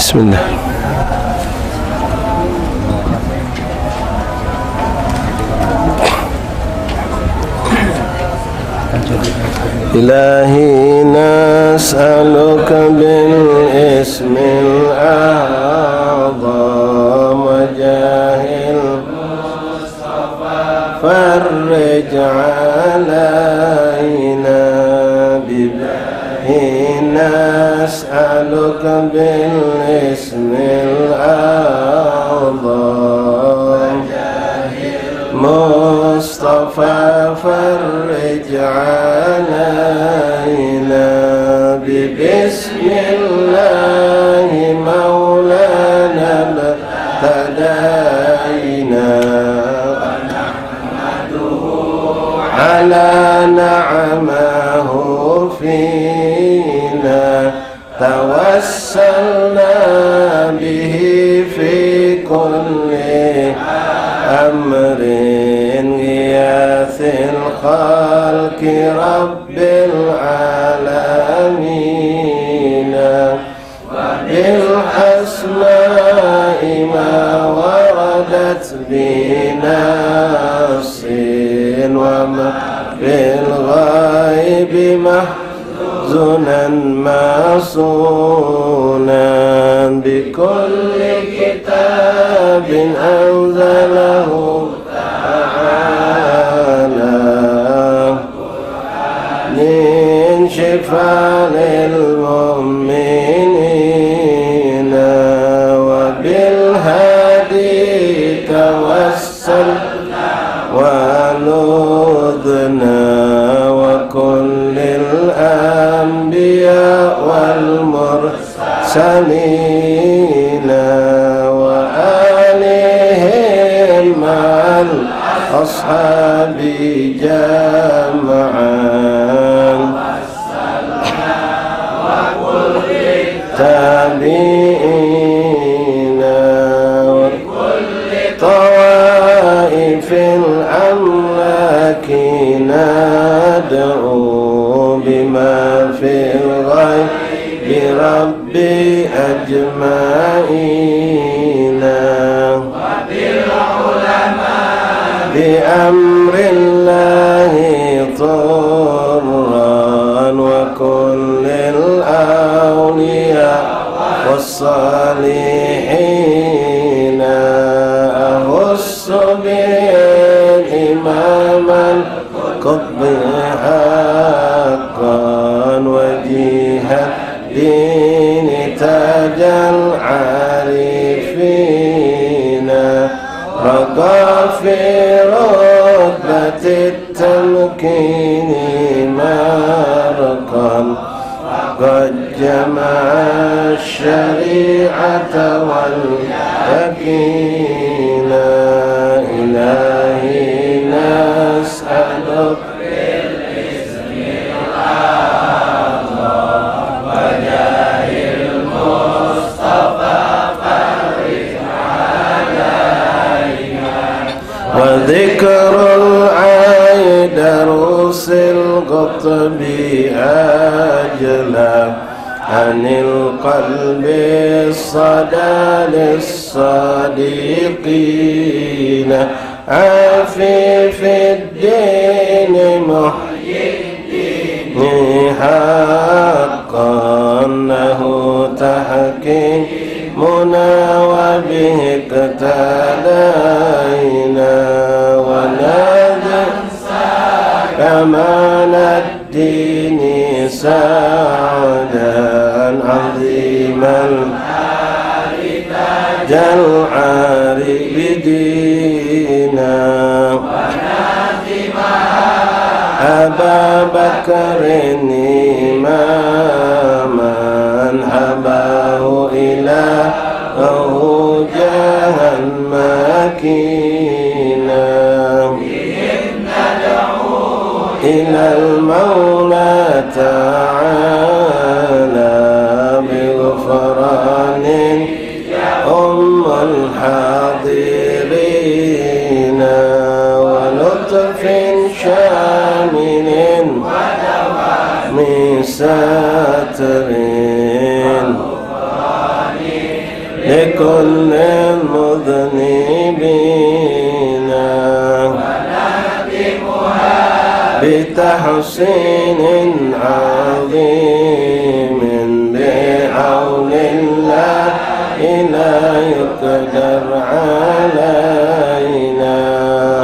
Bismillah. إلهي نسألك بالاسم الأعظم وجاه المصطفى فرج علينا نسألك بالاسم الأعظم مصطفى فرج علينا ببسم الله مولانا ابتدينا ونحمده على نعمه فينا توسلنا به في كل أمر غياث الخلق رب العالمين وبالأسماء ما وردت بنص وما بالغيب محزنا معصونا بكل كتاب أنزله تعالى من شفاء للمؤمنين وبالهادي توسلنا ونذنا وكل الأنبياء والمرسلين وآلهم مع الأصحاب جمعا وكل التابعين وكل طوائف الأملاك ندعو بما في الغيب بربي أجمعين وبالعلماء بأمر الله طرا وكل الأولياء والصالحين أخص بالإمام القطب حقا وجيها دين تاج العارفين رقى في رتبة التمكين مرقا قد جمع الشريعة واليقين إلهي نسألك بالاسم الأعظم وجاه المصطفى فرج علينا وذكر العيد دروس القطب أجلا عن القلب الصدى للصديقين عفيف الدين محيي الدين حقا أنه تحكيمنا وبه اقتدينا ونادى كمال الدين سعدا عظيما العارفين أبا بكر إماما حباه إلهه جاها مكينا إلى المولى تعالى بغفران أم الحاضرين ولطف شامل من ساتر لكل المذنبين بتحسين عظيم بعون الله لا يقدر علينا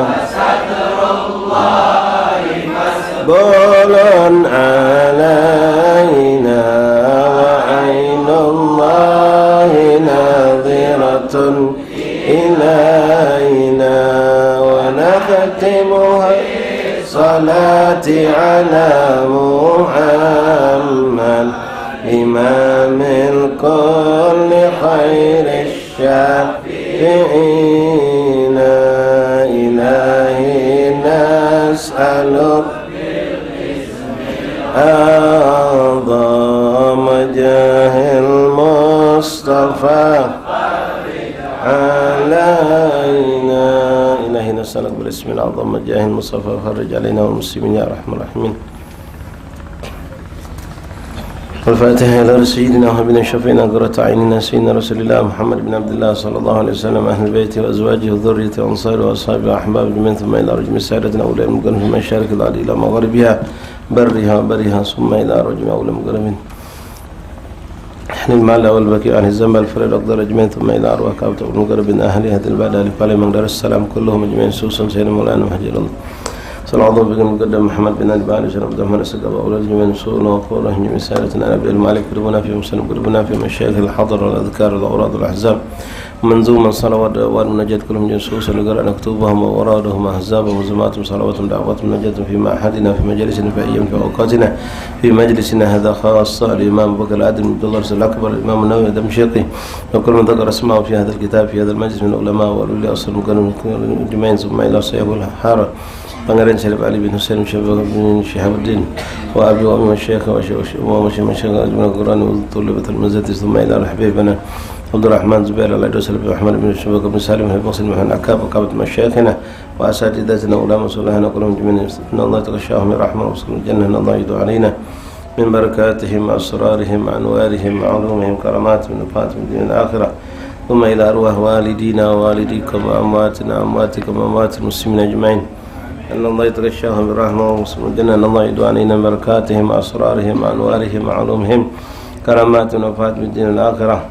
وستر الله مسبول علينا وعين الله ناظرة إلينا ونختمها صلاة على محمد إمام الكل خير الشافعين إلهي نسألك أعظم جاه المصطفى علينا إلهي نسألك بالاسم الأعظم جاه المصطفى فرج علينا والمسلمين يا أرحم الراحمين والفاتحة إلى سيدنا وحبيبنا شفينا قرة عيننا سيدنا رسول الله محمد بن عبد الله صلى الله عليه وسلم أهل بيته وأزواجه وذريته وأنصاره وأصحابه وأحبابه جميعا ثم إلى رجم سعادتنا أولى المقرب في مشارق الأرض إلى مغربها برها وبرها ثم إلى رجم أولى المقربين أهل المعلى والبكي عن الزنب الفريد أقدر أجمعين ثم إلى أرواح كابت المقربين أهل هذه البلد لقال من دار السلام كلهم أجمعين سوسا سيدنا مولانا مهجر الله صلى الله عليه وسلم محمد بن علي بن عبد الرحمن السقف أولاد جميع سوءنا وقوله جميع سالتنا أنا عبد المالك قربنا في مسلم قربنا في مشايخ الحضر والأذكار والأوراد والأحزاب منظوما صلوات ونجاة كلهم جنسوسا لقرأ نكتوبهم وورادهم أحزابهم وزماتهم صلواتهم دعواتهم نجاة في معهدنا في مجلسنا في أيام في أوقاتنا في مجلسنا هذا خاصة الإمام بكر العدل بن الله الأكبر الإمام النووي دمشقي وكل من ذكر اسمه في هذا الكتاب في هذا المجلس من العلماء والأولياء أصل المقربين جميعا ثم إلى صياب الحارة Pangeran Syarif Ali bin Husain bin Syihabuddin wa abi wa masyayikh wa masyayikh ajma'in Qur'an wa tullabatul mazati thumma ila habibana Abdul Rahman Zubair al-Adus Ahmad bin Shubak bin Salim bin Muslim bin Akab wa kabat masyayikhina wa asatidatina ulama sulahana kullum jami'an inna Allah taghashahum rahmah wa sallallahu jannah Allah yidu alaina min barakatihim asrarihim anwarihim ma'lumihim karamatihim nafatihim din al-akhirah ثم إلى أرواح والدينا ووالديكم وأمواتنا وأمواتكم وأموات المسلمين أجمعين أن الله يتغشاهم بالرحمة ومسلمين أن الله يدعو علينا بركاتهم أسرارهم أنوارهم علومهم كرامات وفات من الدين الآخرة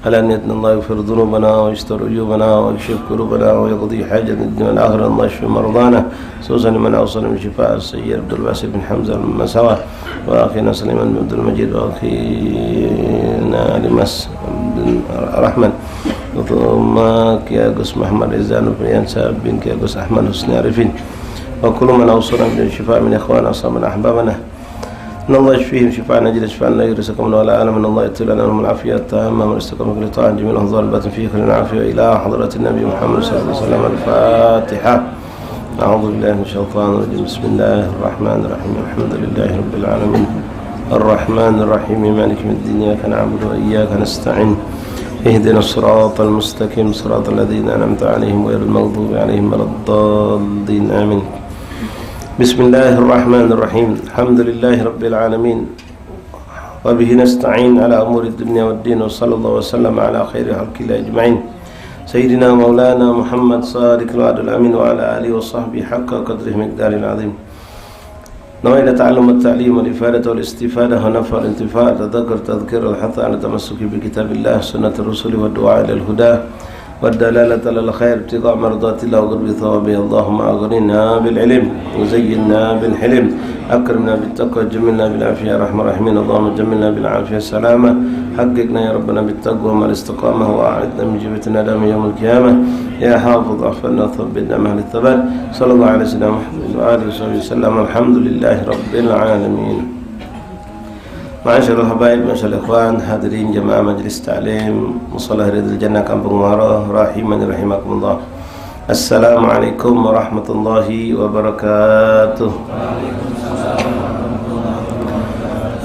على أن الله يغفر ذنوبنا ويستر عيوبنا ويكشف كروبنا ويقضي حاجة الدين الآخرة الله يشفي مرضانا خصوصا لمن أوصل من شفاء السيد عبد الباسل بن حمزة المساوى وأخينا سليمان بن عبد المجيد وأخينا لمس بن الرحمن ثم كياغوس محمد رزان بن ينساب بن كياغوس أحمد حسني عارفين وكل من أوصلنا بالشفاء من إخواننا أصحابنا أحبابنا إن الله يشفيهم شفاء نجد شفاء لا يرزقهم ولا عالم إن الله يطلع لهم العافية التامة من استقام كل طاعة جميع الأنظار الباطن فيه كل العافية إلى حضرة النبي محمد صلى الله عليه وسلم الفاتحة أعوذ بالله من الشيطان الرجيم بسم الله الرحمن الرحيم الحمد لله رب العالمين الرحمن الرحيم مالك يوم الدين إياك نعبد وإياك نستعين اهدنا الصراط المستقيم صراط الذين أنعمت عليهم غير المغضوب عليهم ولا الضالين آمين بسم الله الرحمن الرحيم الحمد لله رب العالمين وبه نستعين على أمور الدنيا والدين وصلى الله وسلم على خير خلق الله أجمعين سيدنا مولانا محمد صادق الوعد الأمين وعلى آله وصحبه حق قدره مقدار العظيم نوينا تعلم التعليم والإفادة والاستفادة ونفع الانتفاع تذكر تذكير الحث على التمسك بكتاب الله سنة الرسول والدعاء إلى الهدى والدلالة على الخير ابتغاء مرضات الله وقرب ثوابه. اللهم أغننا بالعلم وزينا بالحلم أكرمنا بالتقوى جملنا بالعافية يا أرحم الراحمين. اللهم جملنا بالعافية السلامة حققنا يا ربنا بالتقوى مع الاستقامة وأعدنا من جبتنا دام يوم القيامة يا حافظ أحفظنا وثبتنا مع الثبات. صلى الله على سيدنا محمد وآله وصحبه وسلم. الحمد لله رب العالمين. Masyaallah habaib, masyaallah ikhwan, hadirin jemaah majlis ta'lim Musalah Ridul Jannah Kampung Muara rahimani rahimakumullah. Assalamualaikum warahmatullahi wabarakatuh.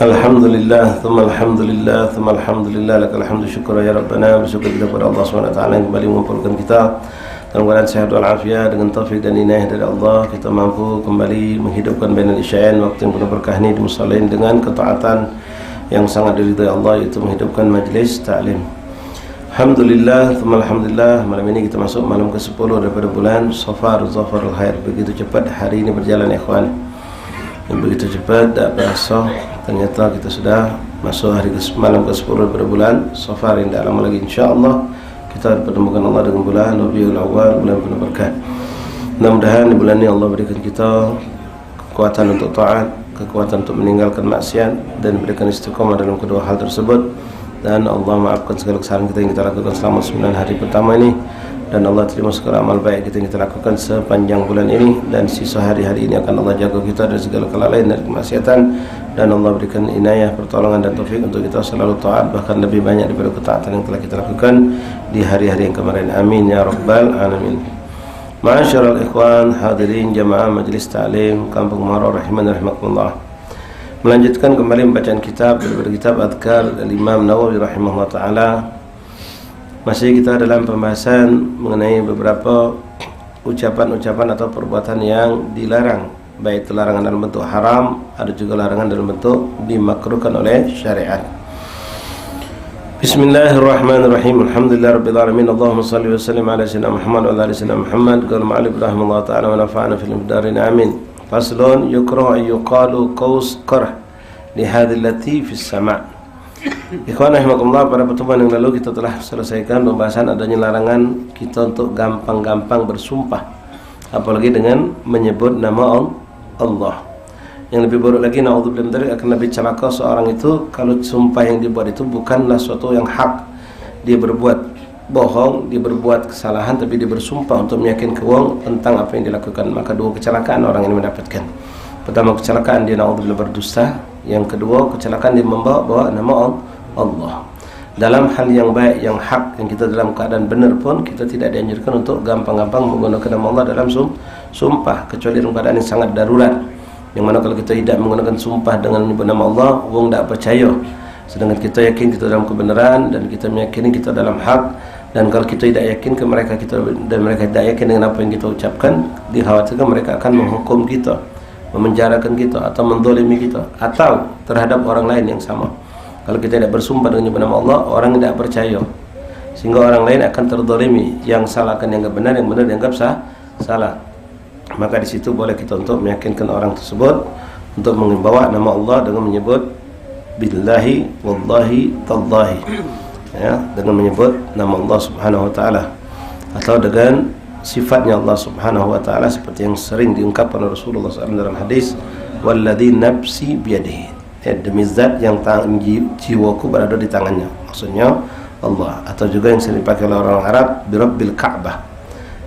Alhamdulillah, thumma alhamdulillah, thumma alhamdulillah, lakal hamdu syukur ya Rabbana. Bersyukur kita kepada Allah SWT yang kembali mengumpulkan kita dalam keadaan sehat walafiat. Dengan taufik dan inayah dari Allah, kita mampu kembali menghidupkan bainal isya'ain, waktu yang penuh berkah ini di musalla dengan ketaatan yang sangat diridhai Allah, yaitu menghidupkan majlis ta'lim. Alhamdulillah, thumma alhamdulillah. Malam ini kita masuk malam ke-10 daripada bulan Safar, Zafarul Khair. Begitu cepat hari ini berjalan ikhwan. Begitu cepat, tak berasa. Ternyata kita sudah masuk malam ke-10 daripada bulan Safar. Yang tak lama lagi insyaAllah kita pertemukan Allah dengan bulan Rabiul Awal, bulan penuh berkat. Mudah-mudahan di bulan ini Allah berikan kita kekuatan untuk taat, kekuatan untuk meninggalkan maksiat, dan berikan istiqamah dalam kedua hal tersebut. Dan Allah maafkan segala kesalahan kita yang kita lakukan selama 9 hari pertama ini, dan Allah terima segala amal baik kita yang kita lakukan sepanjang bulan ini, dan sisa hari-hari ini akan Allah jaga kita dari segala kelalaian dan kemaksiatan, dan Allah berikan inayah, pertolongan dan taufik untuk kita selalu taat, bahkan lebih banyak daripada ketaatan yang telah kita lakukan di hari-hari yang kemarin. Amin ya rabbal alamin. Ma'asyiral ikhwan, hadirin jamaah majlis ta'lim Kampung Muara rahimani rahimakumullah. Melanjutkan kembali membacaan kitab daripada kitab Adhkar Al-Imam Nawawi rahimahullah ta'ala. Masih kita dalam pembahasan mengenai beberapa ucapan-ucapan atau perbuatan yang dilarang, baik itu larangan dalam bentuk haram, ada juga larangan dalam bentuk dimakruhkan oleh syariat. Bismillahirrahmanirrahim. Alhamdulillah rabbil alamin. Allahumma salli wa sallim ala sayyidina Muhammad wa ala ali sayyidina Muhammad. Qala ma'alif rahimahullah ta'ala wa nafa'ana fil darin amin. Faslun yukrahu an yuqalu qaus qarh li hadhihi allati fis sama'. Ikhwan rahimakumullah, pada pertemuan yang lalu kita telah selesaikan pembahasan adanya larangan kita untuk gampang-gampang bersumpah, apalagi dengan menyebut nama Allah. Yang lebih buruk lagi, na'udzubillah min dzalik, akan lebih celaka seorang itu kalau sumpah yang dibuat itu bukanlah suatu yang hak. Dia berbuat bohong, dia berbuat kesalahan, tapi dia bersumpah untuk meyakinkan orang tentang apa yang dilakukan. Maka dua kecelakaan orang ini mendapatkan. Pertama, kecelakaan dia na'udzubillah berdusta. Yang kedua, kecelakaan dia membawa nama Allah. Dalam hal yang baik, yang hak, yang kita dalam keadaan benar pun, kita tidak dianjurkan untuk gampang-gampang menggunakan nama Allah dalam sumpah, kecuali dalam keadaan yang sangat darurat, yang mana kalau kita tidak menggunakan sumpah dengan menyebut nama Allah, orang tak percaya. Sedangkan kita yakin kita dalam kebenaran, dan kita meyakini kita dalam hak. Dan kalau kita tidak yakin ke mereka, dan mereka tidak yakin dengan apa yang kita ucapkan, dikhawatirkan mereka akan menghukum kita, memenjarakan kita, atau mendolimi kita, atau terhadap orang lain yang sama. Kalau kita tidak bersumpah dengan menyebut nama Allah, orang tidak percaya, sehingga orang lain akan terdolimi. Yang salah akan dianggap benar, yang benar dianggap salah. Maka di situ boleh kita untuk meyakinkan orang tersebut untuk membawa nama Allah dengan menyebut billahi, wallahi, tallahi, ya, dengan menyebut nama Allah subhanahu wa ta'ala, atau dengan sifatnya Allah subhanahu wa ta'ala, seperti yang sering diungkapkan oleh Rasulullah SAW dalam hadis, walladhi nafsi biyadihi, ya, demi zat yang jiwaku berada di tangannya, maksudnya Allah. Atau juga yang sering dipakai oleh orang Arab, birabbil Ka'bah,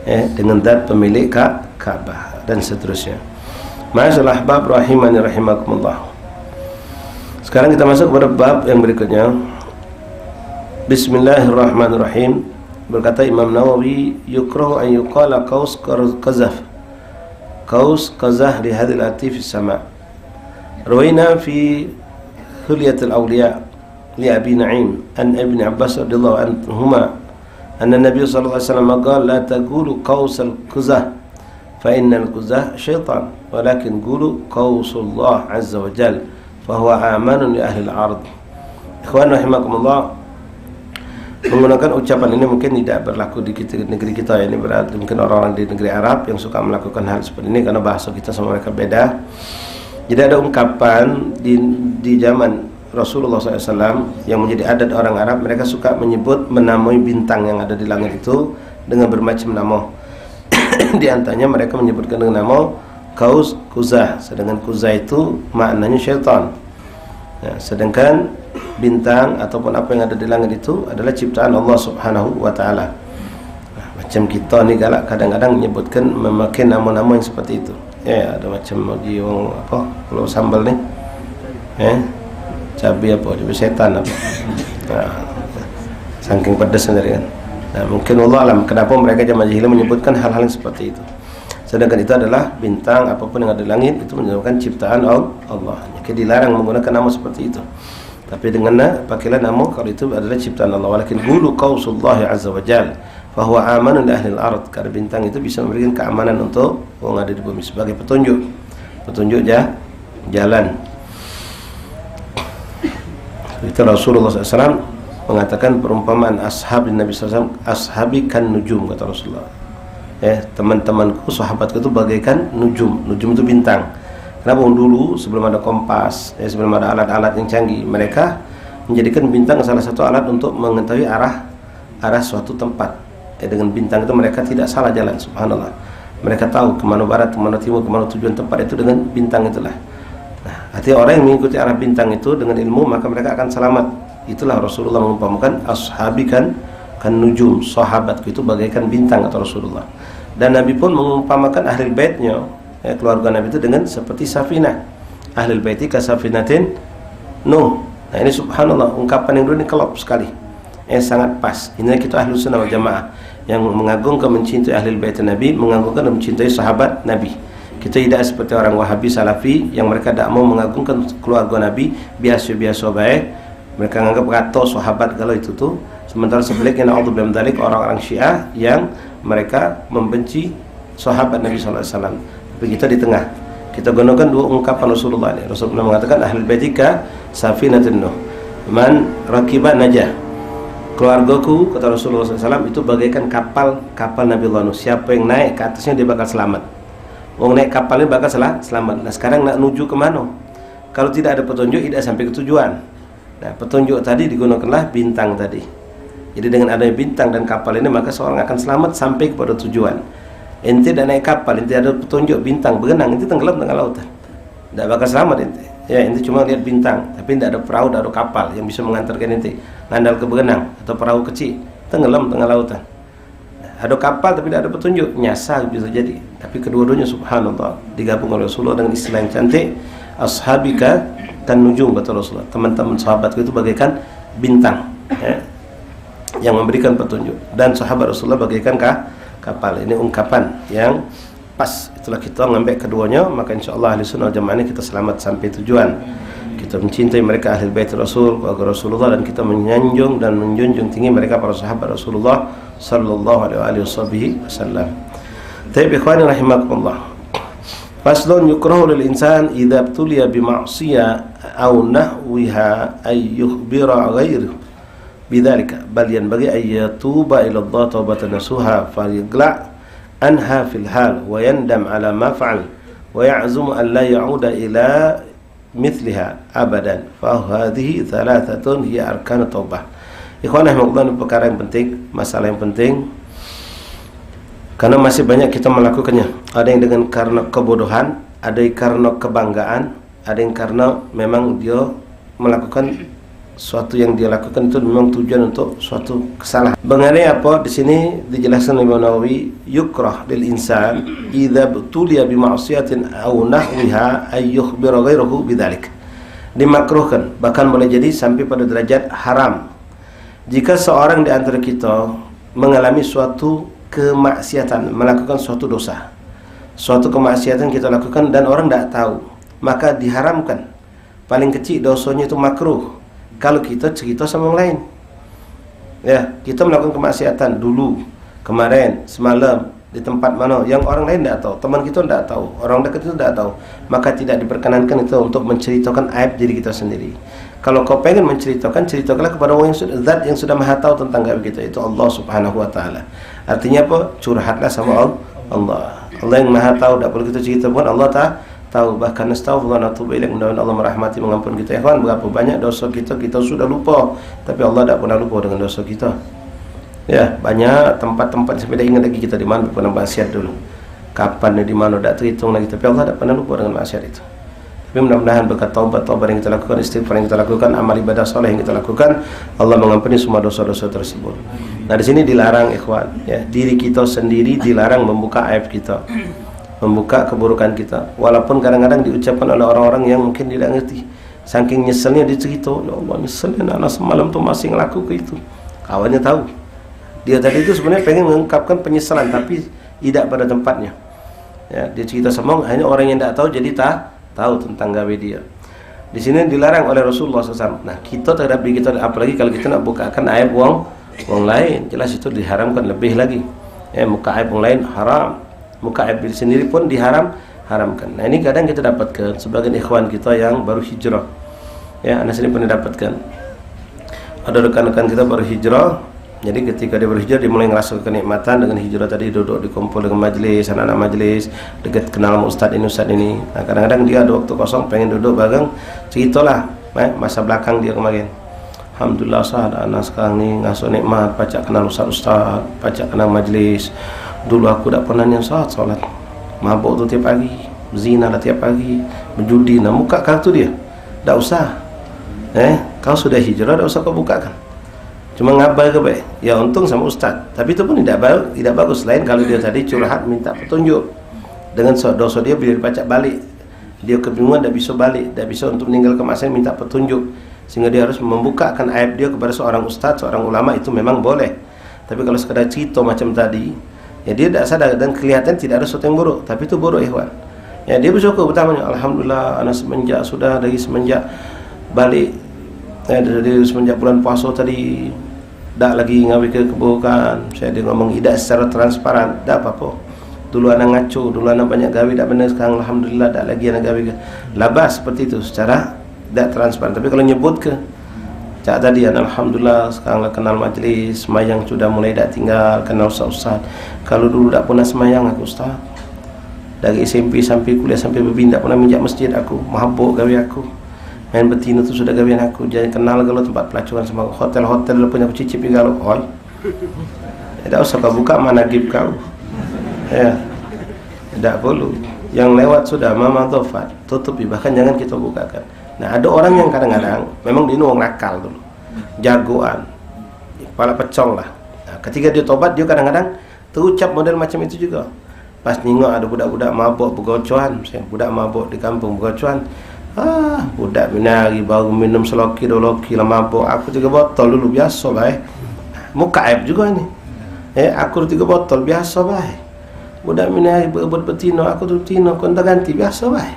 ya, dengan zat pemilik Ka'bah, dan seterusnya. Ma'asyiral ahbab rahimani rahimakumullah. Sekarang kita masuk kepada bab yang berikutnya. Bismillahirrahmanirrahim. Berkata Imam Nawawi, yukrahu an yuqala qaus qazah li hadhil ati fi sama'. Rawaina fi Hilyatul Awliya li Abi Na'im an Ibn Abbas radhiyallahu anhuma anna Nabi sallallahu alaihi wasallam qala la taqulu qaus al-qazah fa innal qazah syaitan, walakin qulu qausullah azza wa jalla fa huwa amanun li ahli al-ard. Ikhwan rahimakumullah, menggunakan ucapan ini mungkin tidak berlaku di negeri kita, ya. Ini berarti mungkin orang-orang di negeri Arab yang suka melakukan hal seperti ini, karena bahasa kita sama mereka beda. Jadi ada ungkapan di zaman Rasulullah SAW yang menjadi adat orang Arab, mereka suka menyebut menamai bintang yang ada di langit itu dengan bermacam nama. Di antaranya mereka menyebutkan dengan nama Qaus, Quzah, sedangkan Quzah itu maknanya syaitan. Ya, sedangkan bintang ataupun apa yang ada di langit itu adalah ciptaan Allah Subhanahu wa taala. Nah, macam kita ni galak kadang-kadang menyebutkan memakai nama-nama yang seperti itu. Ya, ada macam di apa kalau sambal ni. Cabai apa, cabai setan apa. Nah, saking pedas sendiri kan. Nah, mungkin Allah alam kenapa mereka zaman jahiliyah menyebutkan hal-hal yang seperti itu. Sedangkan itu adalah bintang apapun yang ada di langit itu merupakan ciptaan Allah. Jadi dilarang menggunakan nama seperti itu. Tapi dengan pakailah nama kalau itu adalah ciptaan Allah. Walakin qulu qausullahi azza wa jalla fa huwa amanun li ahli al-ard. Karena bintang itu bisa memberikan keamanan untuk orang ada di bumi sebagai petunjuk. Petunjuk jalan. Itu Rasulullah SAW mengatakan perumpamaan ashab Nabi SAW, ashabi kan nujum, kata Rasulullah. Teman-temanku, sahabatku itu bagaikan nujum. Nujum itu bintang. Kenapa dulu sebelum ada kompas, sebelum ada alat-alat yang canggih, mereka menjadikan bintang salah satu alat untuk mengetahui arah suatu tempat. Dengan bintang itu mereka tidak salah jalan, subhanallah. Mereka tahu kemana barat, kemana timur, kemana tujuan tempat itu dengan bintang itulah. Nah, artinya orang yang mengikuti arah bintang itu dengan ilmu, maka mereka akan selamat. Itulah Rasulullah mengumpamakan ashabi kan nujum, sahabatku itu bagaikan bintang, kata Rasulullah. Dan Nabi pun mengumpamakan ahli baitnya, keluarga Nabi itu dengan seperti safinah. Ahli baiti ka safinatin Nuh. Nah, ini subhanallah, ungkapan yang dulu ini kelop sekali. Sangat pas. Inilah kita ahlu sunnah wal jamaah yang mengagungkan mencintai ahli bait Nabi, mengagungkan dan mencintai sahabat Nabi. Kita tidak seperti orang Wahabi Salafi yang mereka tidak mau mengagungkan keluarga Nabi, biasa-biasa baik. Mereka menganggap kata sahabat kalau itu tuh. Sementara sebaliknya na'udzubillah min dzalik, orang-orang Syiah yang mereka membenci sahabat Nabi sallallahu alaihi wasallam. Tapi kita di tengah. Kita gunakan dua ungkapan Rasulullah ini. Rasulullah mengatakan ahlul baitika safinatun Nuh. Man rakiba najah. Keluargaku, kata Rasulullah SAW, itu bagaikan kapal Nabi Allah Nuh. Siapa yang naik ke atasnya dia bakal selamat. Orang naik kapal ini bakal selamat. Nah, sekarang nak menuju ke mana? Kalau tidak ada petunjuk, tidak sampai ke tujuan. Nah, petunjuk tadi digunakanlah bintang tadi. Jadi dengan adanya bintang dan kapal ini, maka seorang akan selamat sampai kepada tujuan. Ente tidak naik kapal, ente ada petunjuk bintang berenang, ente tenggelam tengah lautan, tidak bakal selamat ente. Ya, ente cuma lihat bintang, tapi tidak ada perahu, tidak ada kapal yang bisa mengantarkan ente ngandal ke berenang atau perahu kecil, tenggelam tengah lautan. Ada kapal tapi tidak ada petunjuk, nyasar bisa jadi. Tapi kedua-duanya subhanallah digabung oleh Rasulullah dengan istilah yang cantik, ashabika kan nujum, kata Rasulullah. Teman-teman sahabatku itu bagaikan bintang, yang memberikan petunjuk, dan sahabat Rasulullah bagaikan kapal. Ini ungkapan yang pas. Itulah kita mengambil keduanya, maka insyaallah ahli sunnah jamaah ini kita selamat sampai tujuan. Kita mencintai mereka ahli bait Rasul, keluarga Rasulullah, dan kita menyanjung dan menjunjung tinggi mereka para sahabat Rasulullah sallallahu alaihi wasallam. Taib ikhwani rahimakumullah. Faslun yukrahu lil insan idza ibtuliya bi ma'siyah aw nahwiha ay yukhbira ghayrahu bidzalika bal yanbaghi ay yatuba ila Allah taubatan nasuha falyaqla anha fil hal wa yandam ala ma fa'al wa ya'zum an la ya'uda ila mithliha abadan fa hadhihi thalathatun hiya arkanut taubah. Ikhwan rahimahullah, perkara yang penting, masalah yang penting, karena masih banyak kita melakukannya. Ada yang dengan karena kebodohan, ada yang karena kebanggaan, ada yang karena memang dia melakukan suatu yang dia lakukan itu memang tujuan untuk suatu kesalahan. Mengenai apa di sini dijelaskan Imam Nawawi, yukrah lil insan idza butuliya bi ma'siyatin aw nahwiha ay yukhbira ghayrahu bidzalik. Dimakruhkan, bahkan boleh jadi sampai pada derajat haram, jika seorang di antara kita mengalami suatu kemaksiatan, melakukan suatu dosa, suatu kemaksiatan kita lakukan dan orang tidak tahu, maka diharamkan. Paling kecil dosanya itu makruh kalau kita cerita sama orang lain. Ya, kita melakukan kemaksiatan dulu, kemarin, semalam, di tempat mana yang orang lain tidak tahu, teman kita tidak tahu, orang dekat itu tidak tahu, maka tidak diperkenankan itu untuk menceritakan aib diri kita sendiri. Kalau kau pengen menceritakan, ceritakanlah kepada orang yang sudah, zat yang sudah maha tahu tentang gaib kita, itu Allah subhanahu wa ta'ala. Artinya apa? Curhatlah sama Allah. Allah yang maha tahu, tidak perlu kita cerita pun Allah tahu. Bahkan astaghfirullah wa atubu ilaih, mudah-mudahan Allah merahmati mengampun kita. Ikhwan, berapa banyak dosa kita sudah lupa, tapi Allah tidak pernah lupa dengan dosa kita. Ya, banyak tempat-tempat sampai dah ingat lagi kita di mana pernah maksiat dulu. Kapan di mana tidak terhitung lagi, tapi Allah tidak pernah lupa dengan maksiat itu. Tapi mudah-mudahan berkat taubat yang kita lakukan, istighfar yang kita lakukan, amal ibadah soleh yang kita lakukan, Allah mengampuni semua dosa-dosa tersebut. Nah, di sini dilarang ikhwan, ya, diri kita sendiri dilarang membuka aib kita, membuka keburukan kita. Walaupun kadang-kadang diucapkan oleh orang-orang yang mungkin tidak ngerti. Saking nyeselnya dia cerita, ya Allah nyeselnya anak semalam tuh masih ngelaku ke itu. Kawannya tahu. Dia tadi itu sebenarnya pengen mengungkapkan penyesalan, tapi tidak pada tempatnya. Ya, dia cerita sama hanya orang yang tidak tahu jadi tahu tentang gawe dia. Di sini dilarang oleh Rasulullah SAW. Nah, kita terhadap diri kita, apalagi kalau kita nak bukakan aib orang lain, jelas itu diharamkan lebih lagi. Ya, muka aib orang lain haram, muka aib diri sendiri pun haramkan. Nah, ini kadang kita dapatkan sebagian ikhwan kita yang baru hijrah. Ya, anak sini pernah dapatkan. Ada rekan-rekan kita baru hijrah. Jadi ketika dia berhijrah, dia mulai ngerasa kenikmatan dengan hijrah tadi, duduk dikumpul dengan majlis, anak-anak majlis, dekat kenal sama ustaz ini. Nah, kadang-kadang dia ada waktu kosong, pengen duduk bareng, ceritalah masa belakang dia kemarin. Alhamdulillah Ustaz, anak sekarang ni ngasuh nikmat, pacak kenal ustaz, pacak kenal majlis. Dulu aku tak pernah yang solat, mabuk tu tiap hari, zina lah tiap hari, berjudi. Nah, buka kartu dia, tak usah. Kau sudah hijrah, tak usah kau bukakan. Cuma ngabar ke baik, ya untung sama ustaz. Tapi itu pun tidak bagus. Lain kalau dia tadi curhat minta petunjuk dengan dosa dia, bila dipacak balik, dia kebingungan, tidak bisa balik, tidak bisa untuk meninggalkan maksiat, minta petunjuk, sehingga dia harus membukakan aib dia kepada seorang ustaz, seorang ulama, itu memang boleh. Tapi kalau sekadar cerita macam tadi, ya dia tidak sadar dan kelihatan tidak ada sesuatu yang buruk, tapi itu buruk ikhwan. Ya, dia bersyukur pertamanya, alhamdulillah anak semenjak balik, dari semenjak bulan puasa tadi tak lagi ngawi ke keburukan. Saya dia ngomong tidak secara transparan, tak apa-apa. Dulu anak ngaco, dulu anak banyak gawi, tak benar. Sekarang alhamdulillah tak lagi anak gawi ke. Labas seperti itu secara tak transparan. Tapi kalau nyebut ke cak tadi, alhamdulillah sekarang kenal majlis, semayang sudah mulai tak tinggal, kenal ustaz-ustaz. Kalau dulu tak pernah semayang aku ustaz, dari SMP sampai kuliah sampai berpindah pernah minjak masjid aku, mabuk gawi aku, main betina tu sudah gawian aku. Jangan kenal kalau tempat pelacuran sama hotel-hotel lu punya cicip juga lo. Oi. Tak usah kau buka managib kau. Ya. Tak perlu. Yang lewat sudah mama tofat, tutupi, bahkan jangan kita bukakan. Nah, ada orang yang kadang-kadang memang dia orang nakal dulu. Jagoan. Kepala pecong lah. Nah, ketika dia tobat, dia kadang-kadang terucap model macam itu juga. Pas nengok ada budak-budak mabuk bergocuan, budak mabuk di kampung bergocuan. Budak minari baru minum seloki 2 loki lah mabuk. Aku 3 botol dulu biasa baik. Muka aib juga ni. Aku 3 botol biasa baik. Budak minari berebut betina, aku tu betina, kau entah ganti biasa baik.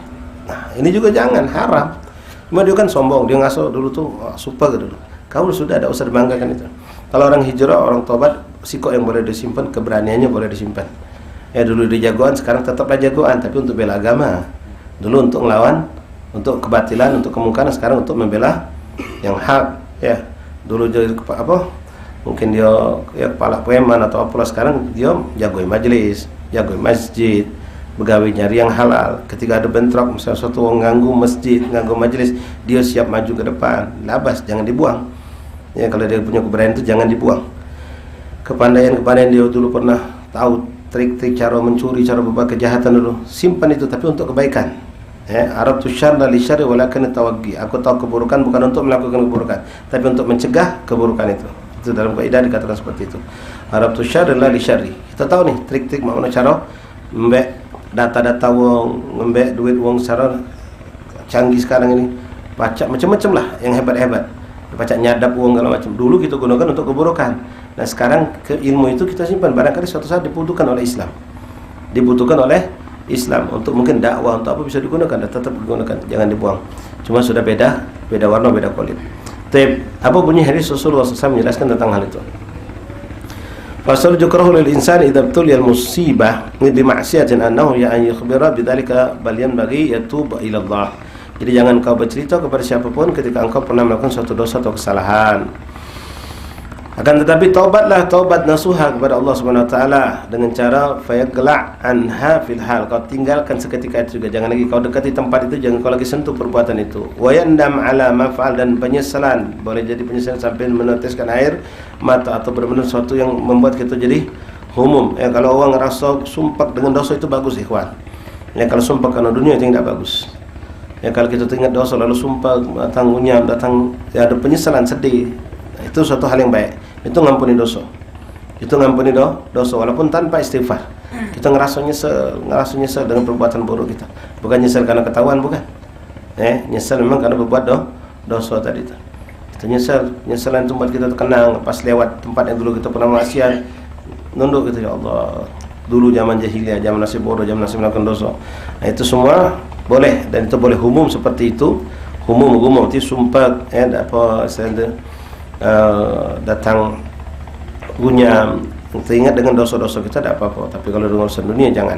Nah, ini juga jangan, haram. Cuma dia kan sombong, dia ngasuh dulu tu super ke dulu. Kau sudah tak usah dibanggakan itu. Kalau orang hijrah, orang tobat, sikap yang boleh disimpan, keberaniannya boleh disimpan. Dulu dia jagoan, sekarang tetaplah jagoan, tapi untuk bela agama. Dulu untuk melawan, untuk kebatilan, untuk kemungkaran, sekarang untuk membela yang hak. Ya, dulu jadi mungkin dia kepala preman atau apalah, sekarang dia jagoin majelis, jagoin masjid, begawi nyari yang halal. Ketika ada bentrok, misalnya suatu orang ganggu masjid, ganggu majelis, dia siap maju ke depan. Labas, jangan dibuang. Ya, kalau dia punya keberanian itu jangan dibuang. Kepandaian dia dulu pernah tahu trik-trik cara mencuri, cara berbuat kejahatan dulu, simpan itu, tapi untuk kebaikan. Arabtu syarra li syarri walakin tawaggi. Aku tahu keburukan bukan untuk melakukan keburukan, tapi untuk mencegah keburukan itu. Itu dalam kaidah dikatakan seperti itu. Arabtu syarra li syarri. Kita tahu nih trik-trik mana cara mbek data-data wong, ngembek duit wong secara canggih sekarang ini. Pacak macam-macam lah yang hebat-hebat. Pacak nyadap wong segala macam. Dulu kita gunakan untuk keburukan. Nah, sekarang ke ilmu itu kita simpan, barangkali suatu saat dibutuhkan oleh Islam. Dibutuhkan oleh Islam untuk mungkin dakwah, untuk apa bisa digunakan, dan tetap digunakan, jangan dibuang. Cuma sudah beda warna, beda kulit. Tapi apa bunyi hadis Rasulullah SAW menjelaskan tentang hal itu? Fasal yukrahu lil insani idza tuliya al musibah bi ma'siyatin annahu ya an yukhbira bidzalika bal yanbaghi yatub ila Allah. Jadi jangan kau bercerita kepada siapapun ketika engkau pernah melakukan suatu dosa atau kesalahan. Akan tetapi taubatlah taubat nasuha kepada Allah Subhanahu wa taala dengan cara fayaqla' anha fil hal. Kau tinggalkan seketika itu juga, jangan lagi kau dekati tempat itu, jangan kau lagi sentuh perbuatan itu. Wa yandam ala ma fa'al, dan penyesalan, boleh jadi penyesalan sampai meneteskan air mata atau benar-benar sesuatu yang membuat kita jadi humum. Kalau orang rasa sumpah dengan dosa itu bagus ikhwan. Kalau sumpah karena dunia itu tidak bagus. Kalau kita teringat dosa lalu sumpah, datang unyam, datang ada penyesalan, sedih, itu suatu hal yang baik. Itu ngampuni dosa. Itu ngampuni dosa walaupun tanpa istighfar. Kita ngerasa nyesel dengan perbuatan buruk kita. Bukan nyesel karena ketahuan, bukan. Nyesel memang karena berbuat dosa tadi itu. Kita nyeselan itu buat kita terkenang pas lewat tempat yang dulu kita pernah maksiat. Nunduk gitu, ya Allah. Dulu zaman jahiliyah, zaman nasib bodoh, zaman nasib melakukan dosa. Itu semua boleh, dan itu boleh umum seperti itu. Umum itu sumpah datang gunyam, teringat dengan dosa-dosa kita tidak apa-apa, tapi kalau dengan urusan dunia jangan.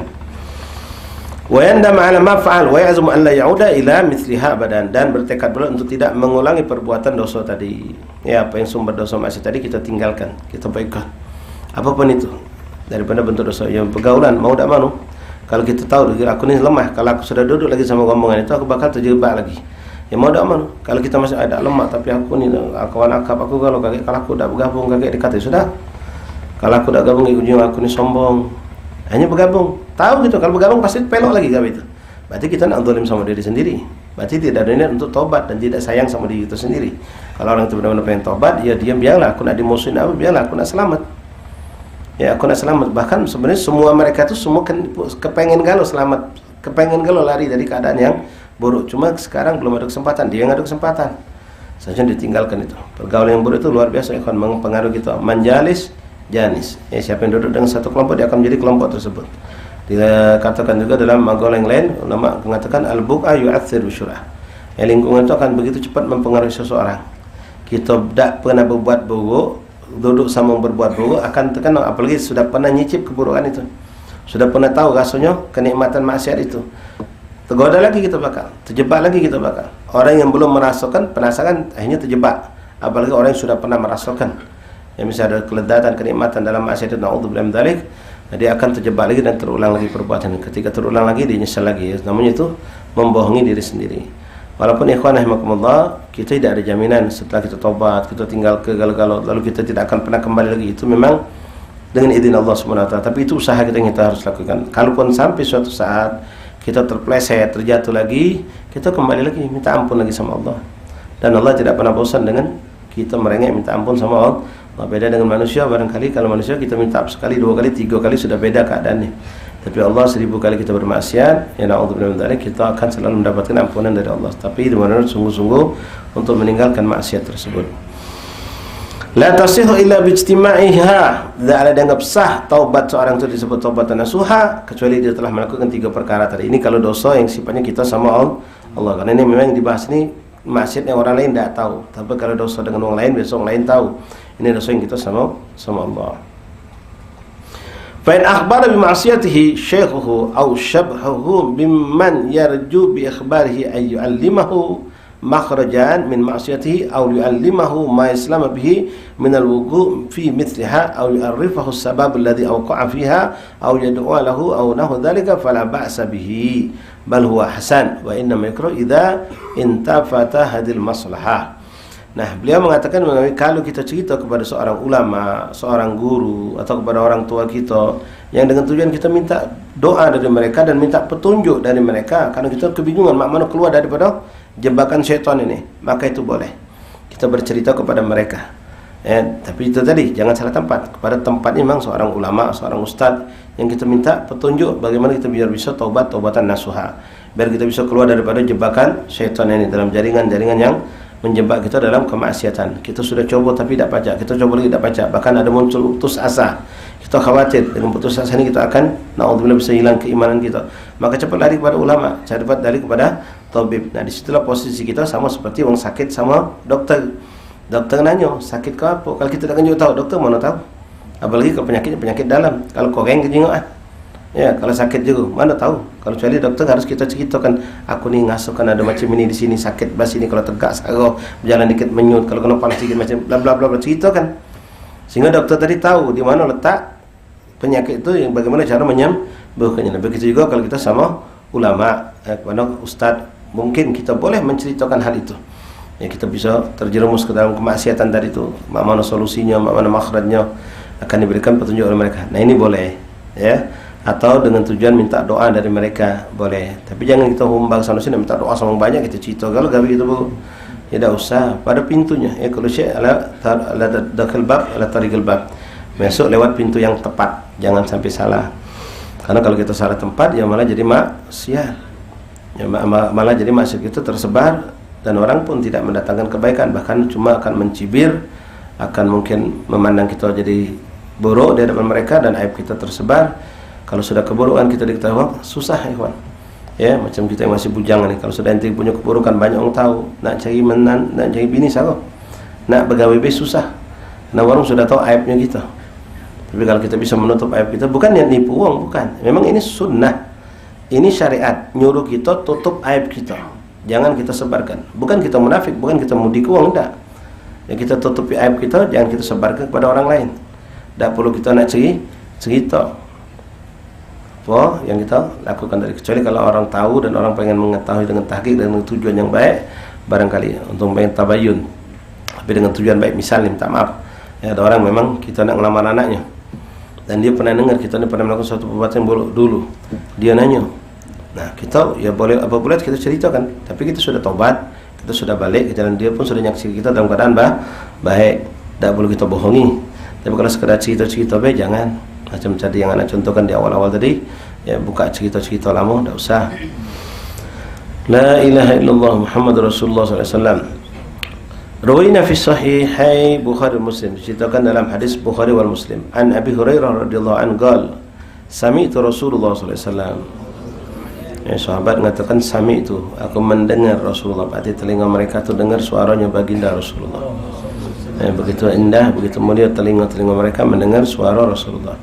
Wa yandam ala ma fa'al wa yazum an la ya'uda ila mithliha abadan, dan bertekad pula untuk tidak mengulangi perbuatan dosa tadi. Apa yang sumber dosa maksiat tadi kita tinggalkan, kita baikkan. Apapun itu daripada bentuk dosa yang pergaulan, mau tak mau. Kalau kita tahu aku ini lemah, kalau aku sudah duduk lagi sama rombongan itu aku bakal terjebak lagi. Ya mau tak mau. Kalau kita masih ada lemah, tapi aku ni kawan akap aku, kalau aku dah bergabung kakek dekat ya sudah. Kalau aku dah gabung ujung aku ni sombong. Hanya bergabung. Tahu gitu, kalau bergabung pasti pelok lagi kami itu. Berarti kita nak zalim sama diri sendiri. Berarti tidak ada niat untuk tobat dan tidak sayang sama diri itu sendiri. Kalau orang itu benar-benar pengen tobat, ya diam, biarlah aku nak dimusuhin apa, biarlah aku nak selamat. Ya aku nak selamat. Bahkan sebenarnya semua mereka itu semua kepengen galau selamat, kepengen galau lari dari keadaan yang buruk. Cuma sekarang belum ada kesempatan, dia yang ada kesempatan. Seharusnya ditinggalkan itu. Pergaulan yang buruk itu luar biasa akan mempengaruhi kita. Manjalis janis. Siapa yang duduk dengan satu kelompok, dia akan menjadi kelompok tersebut. Dikatakan juga dalam magol yang lain, ulama mengatakan al-buqa yu'athir bisyurah. Lingkungan itu akan begitu cepat mempengaruhi seseorang. Kita tidak pernah berbuat buruk, duduk sama berbuat buruk akan terkenal, apalagi sudah pernah nyicip keburukan itu. Sudah pernah tahu rasanya kenikmatan maksiat itu. Tergoda lagi kita bakal, terjebak lagi kita bakal. Orang yang belum merasakan, penasaran, akhirnya terjebak. Apalagi orang yang sudah pernah merasakan, yang misalnya ada keledatan, kenikmatan dalam maksiat itu, na'udzubillah min dzalik, dia akan terjebak lagi dan terulang lagi perbuatan. Ketika terulang lagi, dia nyesal lagi. Namanya itu membohongi diri sendiri. Walaupun ikhwan rahimakumullah, kita tidak ada jaminan setelah kita tobat, kita tinggal ke galau-galau, lalu kita tidak akan pernah kembali lagi. Itu memang dengan izin Allah Subhanahu wa taala. Tapi itu usaha kita yang kita harus lakukan. Kalaupun sampai suatu saat kita terpleset, terjatuh lagi, kita kembali lagi minta ampun lagi sama Allah. Dan Allah tidak pernah bosan dengan kita merengek minta ampun sama Allah. Beda dengan manusia, barangkali kalau manusia kita minta sekali, 2 kali, 3 kali sudah beda keadaannya. Tapi Allah 1000 kali kita bermaksiat, ya na'udzubillah min dzalik, kita akan selalu mendapatkan ampunan dari Allah. Tapi benar-benar sungguh-sungguh untuk meninggalkan maksiat tersebut. La tasihu illa bijtima'iha. Tidak ada dianggap sah taubat seorang itu disebut taubat nasuha kecuali dia telah melakukan 3 perkara tadi. Ini kalau dosa yang sifatnya kita sama Allah. Karena ini memang yang dibahas ini maksiat yang orang lain tidak tahu. Tapi kalau dosa dengan orang lain, biasa orang lain tahu. Ini dosa yang kita sama Allah. Fa in akhbara bi ma'siyatihi syaykhuhu aw shabhahu bimman yarju bi ikhbarihi ay yu'allimahu makhrajan min ma'siyatihi aw yu'allimahu ma yaslama bihi min al-wuqu' fi mithliha aw yu'arrifahu as-sabab alladhi awqa'a fiha aw yad'u lahu aw nahu dhalika fala ba'sa bihi bal huwa hasan wa inna makruh idza intafata hadil maslahah. Nah, beliau mengatakan kalau kita cerita kepada seorang ulama, seorang guru atau kepada orang tua kita yang dengan tujuan kita minta doa dari mereka dan minta petunjuk dari mereka karena kita kebingungan mana keluar daripada jebakan syaitan ini, maka itu boleh kita bercerita kepada mereka. Tapi itu tadi jangan salah tempat. Kepada tempatnya memang seorang ulama, seorang ustadz yang kita minta petunjuk bagaimana kita biar bisa taubatan nasuha, biar kita bisa keluar daripada jebakan syaitan ini dalam jaringan-jaringan yang menjebak kita dalam kemaksiatan. Kita sudah coba tapi tidak baca, kita coba lagi tidak baca, bahkan ada muncul putus asa. Kita khawatir dengan putus asa ini kita akan na'udzubillah bisa hilang keimanan kita. Maka cepat lari kepada ulama, cepat lari kepada tabib. Nah, disitulah posisi kita sama seperti orang sakit sama dokter. Dokter nanya, sakit ke apa? Kalau kita tak juga tahu, dokter mana tahu? Apalagi kalau penyakit dalam. Kalau koreng kejingoan. Ya, kalau sakit juga mana tahu. Kalau kecuali dokter harus kita ceritakan, aku nih ngasuh kan ada macam ini di sini, sakit bas ini, kalau tegak saraf, berjalan dikit menyut, kalau kena panas sedikit macam bla bla bla, ceritakan. Sehingga dokter tadi tahu di mana letak penyakit itu, yang bagaimana cara menyembuhkannya. Begitu juga kalau kita sama ulama, kepada ustadz, mungkin kita boleh menceritakan hal itu. Ya, kita bisa terjerumus ke dalam kemaksiatan tadi itu, mana solusinya, mana makhrajnya, akan diberikan petunjuk oleh mereka. Nah ini boleh, ya. Atau dengan tujuan minta doa dari mereka, boleh. Tapi jangan kita humbang sana sini minta doa sama banyak, kita cerita kalau gawe itu Bu. Ya tidak usah, pada pintunya. Ya kalau syekh ala dakhil bab ala tariqil bab. Masuk lewat pintu yang tepat, jangan sampai salah. Karena kalau kita salah tempat ya malah jadi maksiat. Ya malah jadi maksiat itu tersebar dan orang pun tidak mendatangkan kebaikan, bahkan cuma akan mencibir, akan mungkin memandang kita jadi buruk di hadapan mereka dan aib kita tersebar. Kalau sudah keburukan kita diketahui, susah ya kawan. Ya, macam kita yang masih bujangan nih, kalau sudah ente punya keburukan banyak orang tahu, nak cari nak cari bini saja, nak begawe susah. Karena orang sudah tahu aibnya kita. Tapi kalau kita bisa menutup aib kita, bukan niat nipu uang, bukan. Memang ini sunnah, ini syariat, nyuruh kita tutup aib kita, jangan kita sebarkan. Bukan kita munafik, bukan kita mudik uang, tidak. Ya kita tutupi aib kita, jangan kita sebarkan kepada orang lain. Tidak perlu kita nak cerita apa yang kita lakukan tadi, kecuali kalau orang tahu dan orang pengen mengetahui dengan tahqiq dan dengan tujuan yang baik, barangkali untuk pengen tabayun, tapi dengan tujuan baik. Misalnya minta maaf, ya ada orang memang kita nak ngelamar anaknya dan dia pernah dengar kita ini pernah melakukan suatu perbuatan yang buruk dulu, dia nanya. Nah kita ya boleh apa boleh kita ceritakan, tapi kita sudah taubat, kita sudah balik, dan dia pun sudah nyaksikan kita dalam keadaan baik, tidak perlu kita bohongi. Tapi kalau sekedar cerita-cerita baik, jangan. Macam tadi yang anak contohkan di awal-awal tadi, ya buka cerita-cerita lama, tidak usah. La ilaha illallah Muhammad Rasulullah SAW. Rawaina fi sahihai Bukhari Muslim, diceritakan dalam hadis Bukhari wal Muslim. An Abi Hurairah radhiyallahu anhu qala, sami'tu Rasulullah SAW. Ya, sahabat mengatakan sami'tu, aku mendengar Rasulullah, berarti telinga mereka tu dengar suaranya baginda Rasulullah. Ya, begitu indah, begitu mulia telinga-telinga mereka mendengar suara Rasulullah.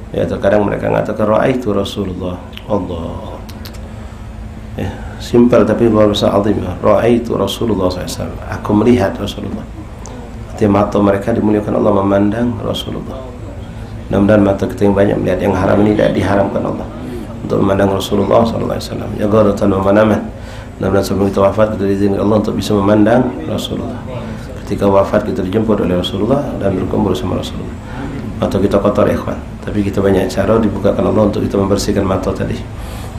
Ya, terkadang mereka mengatakan ra'aitu Rasulullah. Allah. Ya, simpel tapi luar biasa azim. Ra'aitu Rasulullah SAW. Aku melihat Rasulullah. Arti mata mereka dimuliakan Allah, memandang Rasulullah. Mudah-mudahan mata kita yang banyak melihat yang haram ini tidak diharamkan Allah untuk memandang Rasulullah SAW. Ya gharatan wa manaman. Mudah-mudahan sebelum kita wafat kita diizinkan Allah untuk bisa memandang Rasulullah. Ketika wafat kita dijemput oleh Rasulullah dan berkumpul sama Rasulullah. Mata kita kotor ikhwan, tapi kita banyak cara dibukakan Allah untuk kita membersihkan mata tadi.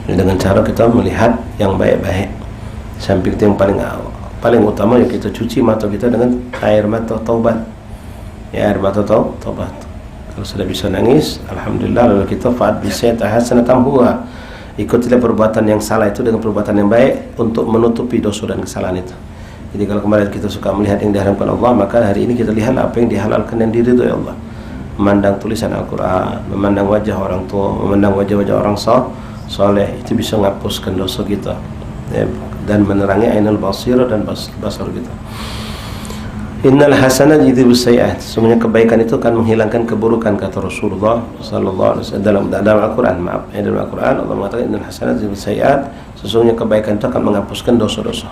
Dengan cara kita melihat yang baik-baik. Samping itu yang paling utama ya kita cuci mata kita dengan air mata taubat. Ya, air mata taubat. Kalau sudah bisa nangis, alhamdulillah, lalu kita fa'at bisayat hasanatan huwa. Ikutilah perbuatan yang salah itu dengan perbuatan yang baik untuk menutupi dosa dan kesalahan itu. Jadi kalau kemarin kita suka melihat yang diharamkan Allah, maka hari ini kita lihat apa yang dihalalkan dan diridhoi Allah. Memandang tulisan Al-Quran, memandang wajah orang tua, memandang wajah-wajah orang soleh, itu bisa menghapuskan dosa kita, ya, dan menerangi ainul basira dan basar kita. Innal hasanat yudhibus sayyi'at, semuanya kebaikan itu akan menghilangkan keburukan, kata Rasulullah sallallahu alaihi wasallam dalam Al-Quran. Dalam Al-Quran Allah mengatakan innal hasanat yudhibus sayyi'at, sesungguhnya kebaikan itu akan menghapuskan dosa-dosa.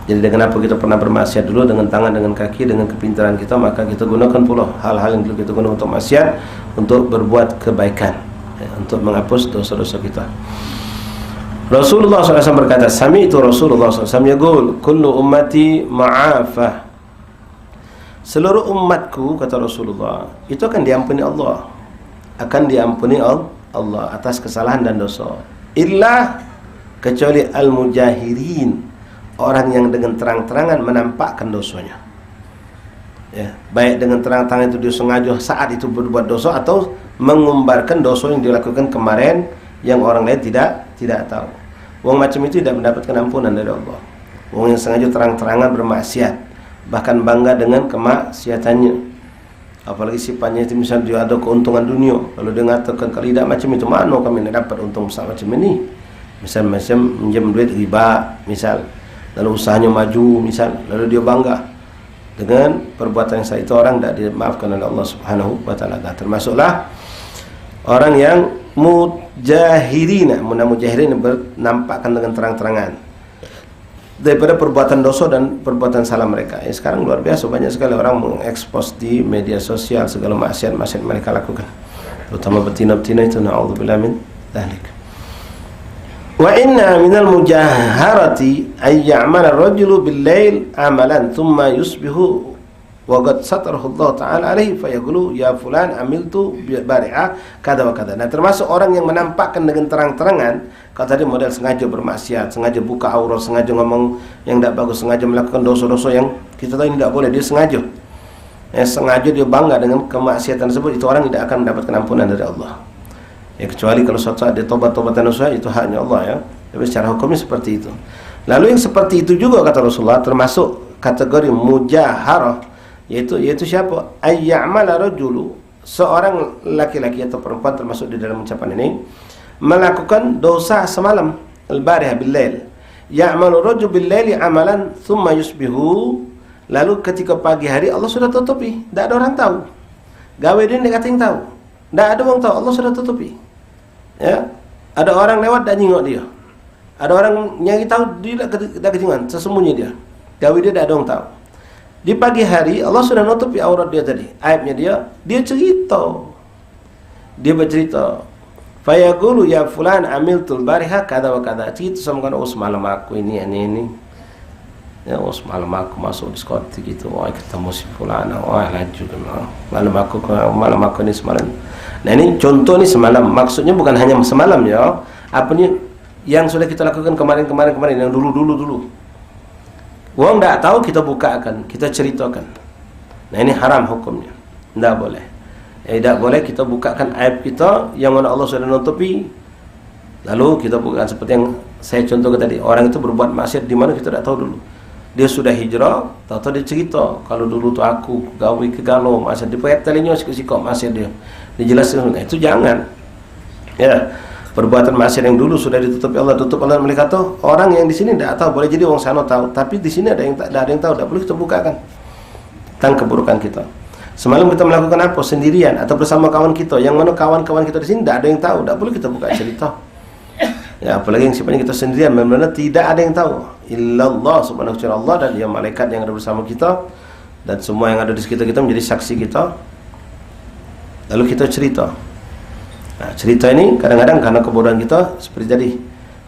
Jadi dengan apa kita pernah bermaksiat dulu, dengan tangan, dengan kaki, dengan kepintaran kita, maka kita gunakan pula hal-hal yang dulu kita gunakan untuk maksiat untuk berbuat kebaikan, ya, untuk menghapus dosa-dosa kita. Rasulullah SAW berkata, sami'tu Rasulullah SAW yaqul, kullu ummati ma'afah. Seluruh umatku, kata Rasulullah, itu akan diampuni Allah, akan diampuni Allah atas kesalahan dan dosa, illa kecuali al-mujahirin, orang yang dengan terang-terangan menampakkan dosanya, ya, baik dengan terang-terangan itu dia sengaja saat itu berbuat dosa, atau mengumbarkan dosa yang dilakukan kemarin yang orang lain tidak tahu. Wong macam itu tidak mendapatkan ampunan dari Allah. Wong yang sengaja terang-terangan bermaksiat, bahkan bangga dengan kemaksiatannya, apalagi sifatnya itu misalnya dia ada keuntungan dunia, lalu dia mengatakan kalau tidak macam itu, mana kami nak dapat untung besar macam ini, misal minjam duit riba misal, lalu usahanya maju misal, lalu dia bangga dengan perbuatan yang salah itu, orang tidak dimaafkan oleh Allah Subhanahu wa taala. Termasuklah orang yang mujahirina, munamujahirin, bernampakkan dengan terang-terangan. daripada perbuatan dosa dan perbuatan salah mereka. Sekarang luar biasa banyak sekali orang mengekspos di media sosial segala maksiat-maksiat mereka lakukan, terutama betina-betina itu. Na'udzubillah min dzalik. Wa inna minal mujaharati ay ya'mala ar-rajulu bil-lail amalan thumma yusbihu wa qad satarahu Allah Ta'ala alaihi fayaqulu ya fulan amiltu bari'ah kada wa kada. Nah, termasuk orang yang menampakkan dengan terang-terangan, kalau tadi model sengaja bermaksiat, sengaja buka aurat, sengaja ngomong yang tidak bagus, sengaja melakukan dosa-dosa yang kita tahu ini tidak boleh, dia sengaja. Sengaja dia bangga dengan kemaksiatan tersebut, itu orang tidak akan mendapatkan ampunan dari Allah. Kecuali kalau suatu saat dia tobat-tobatan dosa, itu haknya Allah ya. Tapi secara hukumnya seperti itu. Lalu yang seperti itu juga kata Rasulullah termasuk kategori mujaharah, yaitu siapa? Ayya'mala rajulu, seorang laki-laki atau perempuan termasuk di dalam ucapan ini, melakukan dosa semalam, al-bariha bil-lail. Ya'malu rajul bil-laili amalan thumma yusbihu, lalu ketika pagi hari Allah sudah tutupi, tidak ada orang tahu. Gawe dia tidak kating tahu, tidak ada orang tahu, Allah sudah tutupi. Ya, ada orang lewat dan nyingok dia. Ada orang nyari tahu dia tidak kejingan, sesembunyi dia. Gawe dia tidak ada orang tahu. Di pagi hari Allah sudah nutupi aurat dia tadi, aibnya dia cerita. Dia bercerita, fayaqulu ya fulan amiltul bariha kada wa kada. Cerita sama kan, oh semalam aku ini. Ya, oh semalam aku masuk diskotik itu, oh ketemu si fulan, oh laju malam aku ini semalam. Nah, ini contoh nih semalam. Maksudnya bukan hanya semalam ya. Apa nih yang sudah kita lakukan kemarin yang dulu. Orang tidak tahu kita bukakan, kita ceritakan. Nah, ini haram hukumnya, tidak boleh. Tidak boleh kita bukakan aib kita yang mana Allah sudah nutupi. Lalu kita bukakan seperti yang saya contohkan tadi. Orang itu berbuat maksiat di mana kita tidak tahu dulu. Dia sudah hijrah, tahu-tahu dia cerita, kalau dulu tuh aku gawe kegalau maksiat, dia pakai talinya sikok maksiat dia. Dijelaskan, nah, itu jangan. Ya. Perbuatan maksiat yang dulu sudah ditutupi Allah, mereka tahu. Orang yang di sini tidak tahu, boleh jadi orang sana tahu, tapi di sini ada yang tahu, tidak boleh kita bukakan tentang keburukan kita. Semalam kita melakukan apa sendirian atau bersama kawan kita, yang mana kawan-kawan kita di sini tidak ada yang tahu, tidak boleh kita buka cerita. Ya, apalagi yang sifatnya kita sendirian, benar-benar tidak ada yang tahu, illallah subhanahu wa ta'ala, Allah dan yang malaikat yang ada bersama kita dan semua yang ada di sekitar kita menjadi saksi kita. Lalu kita cerita. Nah, cerita ini kadang-kadang karena kebodohan kita seperti tadi,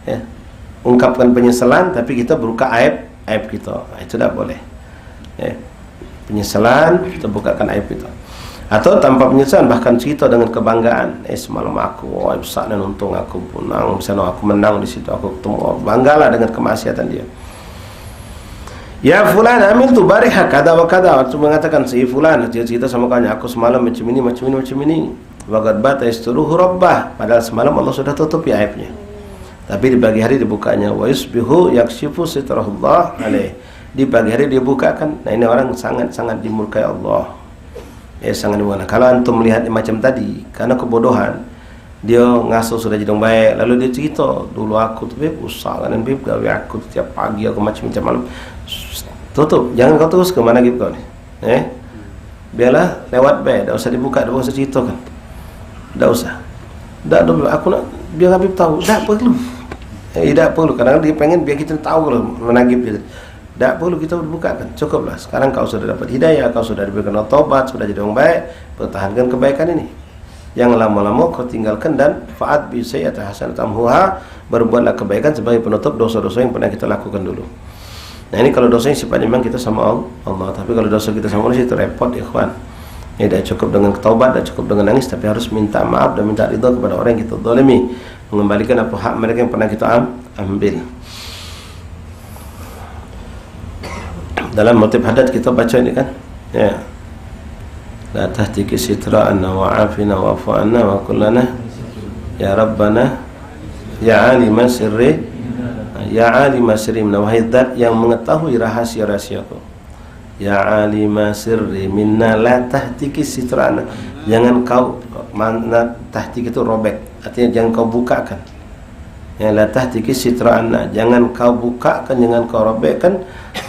ya, ungkapkan penyesalan tapi kita buka aib kita. Nah, itu tidak boleh. Ya, penyesalan kita bukakan aib kita. Atau tanpa penyesalan bahkan cerita dengan kebanggaan. Semalam aku, besar dan untung aku menang, misalnya aku menang di situ, aku ketemu, banggalah dengan kemaksiatan dia. Ya fulan amil tu bariha kada wa kada. Waktu mengatakan si fulan, dia cerita sama kawannya, aku semalam macam ini. Waqad bata yasturuhu rabbah, padahal semalam Allah sudah tutupi aibnya. Tapi di pagi hari dibukanya. Wa yusbihu yakshifu sitrahullah alaih. Di pagi hari dia bukakan. Nah, ini orang sangat-sangat dimurkai Allah. Sangat dimurkai. Kalau antum melihat macam tadi, karena kebodohan, dia ngasuh sudah jadi orang baik, lalu dia cerita, dulu aku tuh beb usaha dan beb gawe aku tiap pagi aku macam-macam malam. Tutup, jangan kau terus ke mana gitu kau ni. Biarlah lewat baik, tak usah dibuka, tak usah cerita kan. Tak usah. Tak ada, aku nak biar Habib tahu. Tak perlu. Tak perlu. Kadang-kadang dia pengen biar kita tahu kalau menagih dia. Tak perlu kita bukakan. Cukuplah. Sekarang kau sudah dapat hidayah, kau sudah diberikan taubat, sudah jadi orang baik. Pertahankan kebaikan ini. Yang lama-lama kau tinggalkan dan fa'at bi sayyi'ati hasanatan tamhuha, berbuatlah kebaikan sebagai penutup dosa-dosa yang pernah kita lakukan dulu. Nah, ini kalau dosanya sifatnya memang kita sama Allah. Tapi kalau dosa kita sama manusia itu repot, ikhwan. Tidak cukup dengan taubat, tidak cukup dengan nangis, tapi harus minta maaf dan minta ridha kepada orang yang kita zalimi, mengembalikan apa hak mereka yang pernah kita ambil. Dalam motif hadat kita baca ini kan, ya, la tahtiki sitra'anna wa'afina wa'fu'anna wa kullana ya Rabbana ya alima sirri ya alima sirri, wahai zat yang mengetahui rahasia-rahasiaku, ya alima sirri minna la tahtiki sitrana, jangan kau, mana tahtik itu robek, artinya jangan kau bukakan. Ya, la tahtiki sitrana, jangan kau bukakan, jangan kau robekkan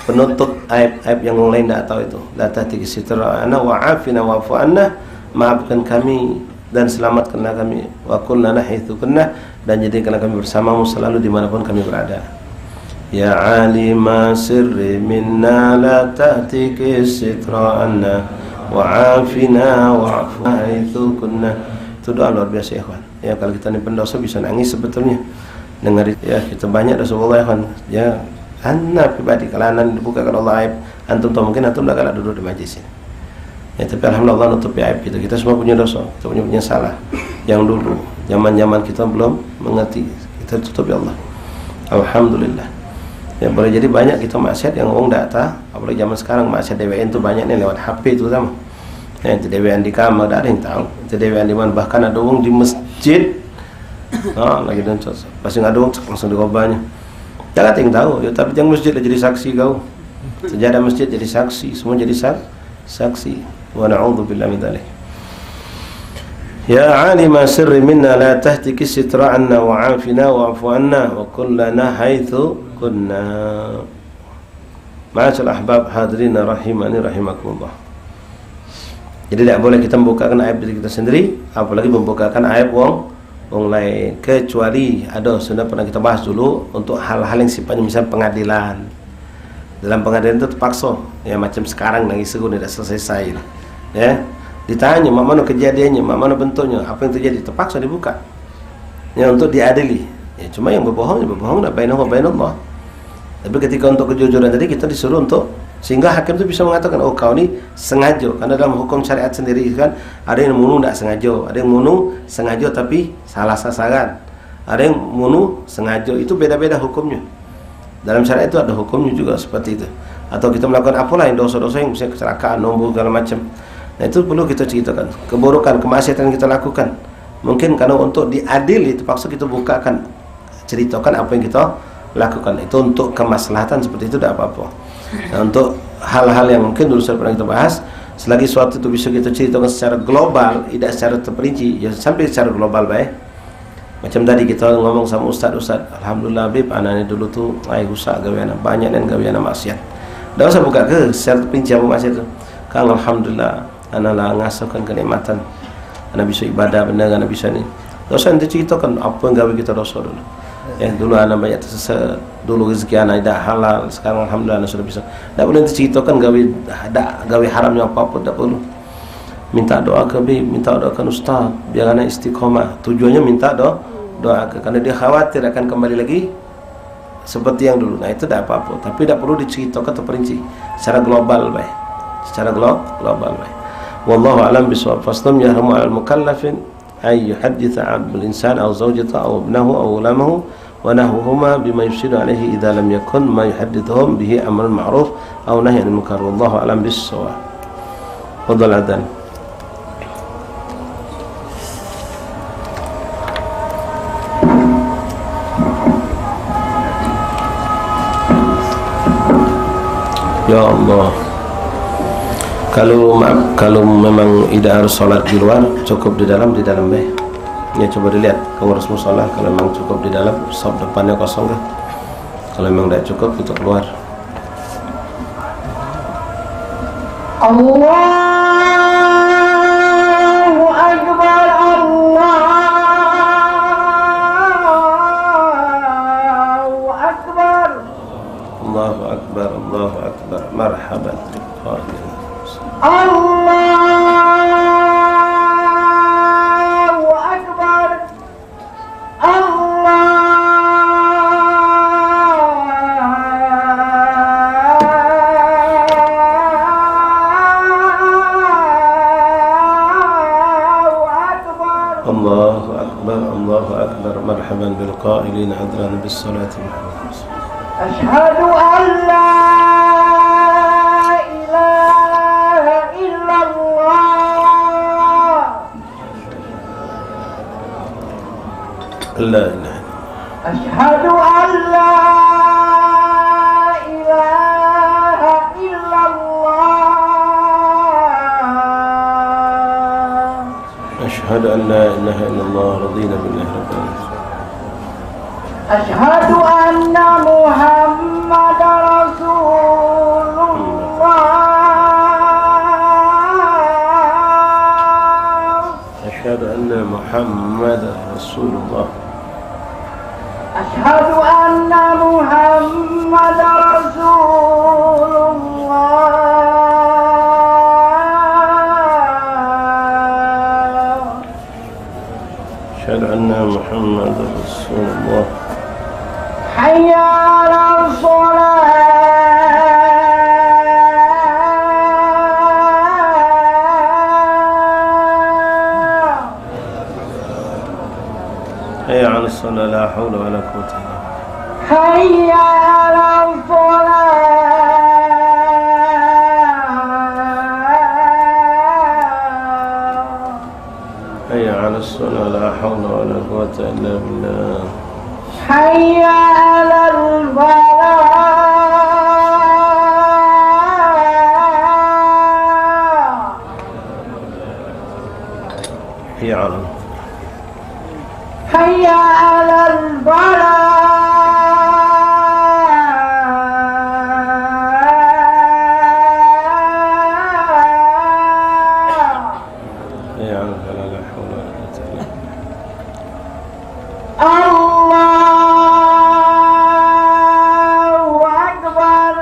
penutup aib-aib yang orang lain tidak tahu itu. La tahtiki sitrana wa'afina wa'fu anna, maafkan kami dan selamatkanlah kami, wa kullana haitsu kunna, dan jadikanlah kami bersamamu selalu dimanapun kami berada. Ya alima sirri minna la tahtiki sitra anna wa'afina wa'afu haitsu kunna. Itu doa luar biasa ya kawan. Ya, kalau kita ni pendosa bisa nangis sebetulnya dengar ya, kita banyak Rasulullah ya kawan. Ya, anda pribadi kalau anda dibukakan Allah aib, antum tahu mungkin antum dah galak duduk di majlis ini. Ya, tapi alhamdulillah Allah nutupi aib kita. Kita semua punya dosa, kita punya salah. Yang dulu zaman-zaman kita belum mengerti, kita tutup ya Allah. Alhamdulillah. Ya, boleh jadi banyak kita maksiat yang orang tak tahu. Apalagi zaman sekarang maksiat DWN tu banyak ni lewat HP tu sama. Ya, itu DWN di kamar tak ada yang tahu. Itu DWN di mana, bahkan ada orang di masjid. Lagi dan pasti ada orang langsung dirobahnya. Tak ada yang tahu. Ya, tapi yang masjid jadi saksi kau. Sejadah masjid jadi saksi, semua jadi saksi. Wa na'udzubillahi min dzalik. Ya alima sirri minna la tahtiki sitra anna wa'afina wa'afu anna wa kullana haitsu kunna. Ma'asal ahbab hadirin rahimani rahimakumullah. Jadi tidak boleh kita membukakan aib diri kita sendiri, apalagi membukakan aib orang lain, kecuali ada sudah pernah kita bahas dulu untuk hal-hal yang sifatnya misalnya pengadilan. Dalam pengadilan itu terpaksa ya, macam sekarang lagi seru tidak selesai ya, ditanya mak mana kejadiannya, mak mana bentuknya, apa yang terjadi, terpaksa dibuka ya untuk diadili ya. Cuma yang berbohong dah bainahu wa bainallah. Tapi ketika untuk kejujuran tadi kita disuruh untuk, sehingga hakim itu bisa mengatakan oh kau ni sengaja, karena dalam hukum syariat sendiri kan ada yang membunuh tidak sengaja, ada yang membunuh sengaja tapi salah sasaran, ada yang membunuh sengaja, itu beda-beda hukumnya. Dalam syariat itu ada hukumnya juga seperti itu. Atau kita melakukan apalah yang dosa-dosa yang misalnya kecelakaan, nombor segala macam. Nah, itu perlu kita ceritakan keburukan, kemaksiatan yang kita lakukan. Mungkin karena untuk diadili terpaksa kita bukakan, ceritakan apa yang kita lakukan. Itu untuk kemaslahatan seperti itu tidak apa-apa. Nah, untuk hal-hal yang mungkin dulu saya pernah kita bahas, selagi suatu itu bisa kita ceritakan secara global, tidak secara terperinci, ya sampai secara global baik. Macam tadi kita ngomong sama ustaz, alhamdulillah bib, anak ni dulu tu ai rusak gawean banyak dan gawean maksiat. Dah usah buka ke secara terperinci apa maksiat tu. Kang alhamdulillah anak lah ngasakan kenikmatan. Anak bisa ibadah benar, anak bisa ni. Dah usah nanti ceritakan apa yang gawe kita dosa dulu. Ya, dulu anak banyak tersesat, dulu rezeki anak tidak halal, sekarang alhamdulillah anak sudah bisa. Tak boleh diceritakan gawe haramnya apa-apa, tak perlu. Minta doa ke bib, minta doa ke ustaz biar anak istiqomah. Tujuannya minta doa ke, karena dia khawatir akan kembali lagi seperti yang dulu. Nah, itu tak apa-apa, tapi tak perlu diceritakan terperinci secara global baik, secara global baik. Wallahu a'lam bishawab. Faslun yahrumu 'alal mukallafin ay yuhadditha 'abdul insan aw zawjata aw ibnahu aw ulamahu wa nahwuhuma bima yufsidu 'alayhi idza lam yakun ma yuhaddithuhum bihi amrun ma'ruf aw nahyan 'anil munkar. Wallahu a'lam bishawab. Fadhal adzan. Ya Allah, kalau memang tidak harus sholat di luar, cukup di dalam baik. Ya, coba dilihat kamu harus musola, kalau memang cukup di dalam, sop depannya kosong kan. Kalau memang tidak cukup, kita keluar. Allahu Akbar, Allahu Akbar. Allahu Akbar, Allahu Akbar. Marhaban. Allahu Akbar. Allahu Akbar, Allahu Akbar. Marhaban bil qailin adran bis salati. Asyhadu an la ilaha illallah. La ilaha. Asyhadu an la ilaha illallah. Asyhadu an la ilaha illallah. Radina billahi rabban. Asyhadu anna Muhammadar Rasulullah. Asyhadu anna Muhammadar Rasulullah. أشهد أن محمد رسول الله. أشهد أن محمد رسول الله. حي على الصلاة. حي على الصلاة لا حول ولا قوة إلا بالله. حي على الصلاة. حي على الصلاة لا حول ولا قوة إلا بالله. حي على الفلاح. حي على حي على الفلاح. حي على الفلاح لا حول ولا قوة إلا بالله. الله أكبر.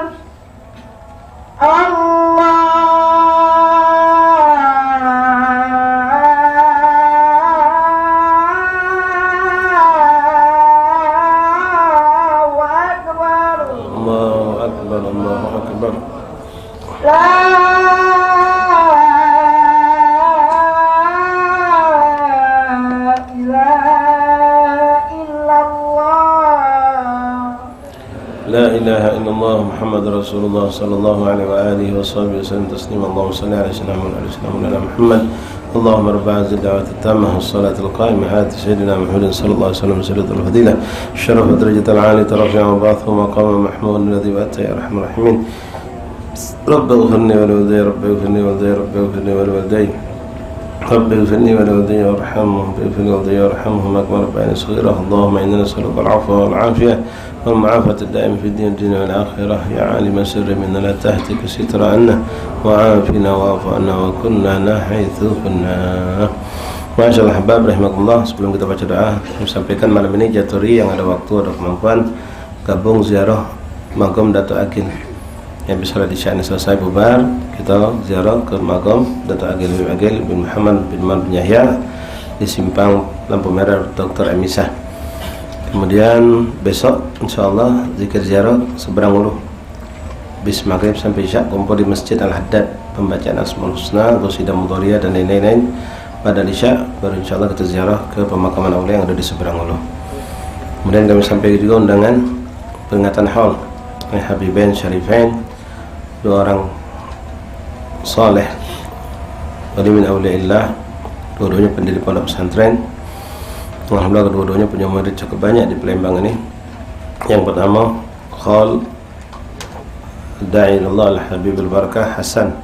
الله أكبر الله أكبر. لا إله إلا الله. لا إله إلا الله محمد رسول الله صلى الله عليه وآله وصحبه وسلم تسليما. اللهم صل على سيدنا محمد. اللهم رب هذه الدعوة التامة والصلاة القائمة آت سيدنا محمد صلى الله عليه وسلم سيرة الفضيلة الشرف ودرجة العالية رفيع وبعثه مقام محمود الذي وأتى يا أرحم الراحمين. رب اغفرني ولوالدي رب اغفرني ولوالدي رب اغفرني ولوالدي رب اغفرني ولوالدي وارحمهم رب اغفرني ولوالدي وارحمهم كما ربياني صغيرا. اللهم إنا نسألك العفو والعافية والمعافاة الدائمة في الدين والآخرة. يا عالم سر منا لا تهتك ستر عنا وعافنا واعف عنا وكلنا حيث كنا. Masya Allah Habab rahimakumullah. Sebelum kita baca doa, saya sampaikan malam ini Jaturi yang ada waktu ada kemampuan gabung ziarah Magam Dato' Agil. Yang bisa di sana selesai bubar, kita ziarah ke Magam Dato' Agil bin Muhammad bin Man bin Yahya di simpang lampu merah Dr. Emisah. Kemudian besok insyaallah zikir ziarah seberang ulu bis maghrib sampai isya kumpul di Masjid Al-Haddad, pembacaan Asmaul Husna, Qasidah Mudhariyah dan lain-lain. Pada isya baru insyaallah kita ziarah ke pemakaman aulia yang ada di seberang ulu. Kemudian kami sampaikan juga undangan peringatan haul Habibain Syarifain, dua orang saleh wali min auliyaillah, dua-duanya pendiri pondok pesantren. Alhamdulillah kedua-duanya punya murid cukup banyak di Palembang ini. Yang pertama Khal Da'i Allah Al-Habib Al-Barakah Hasan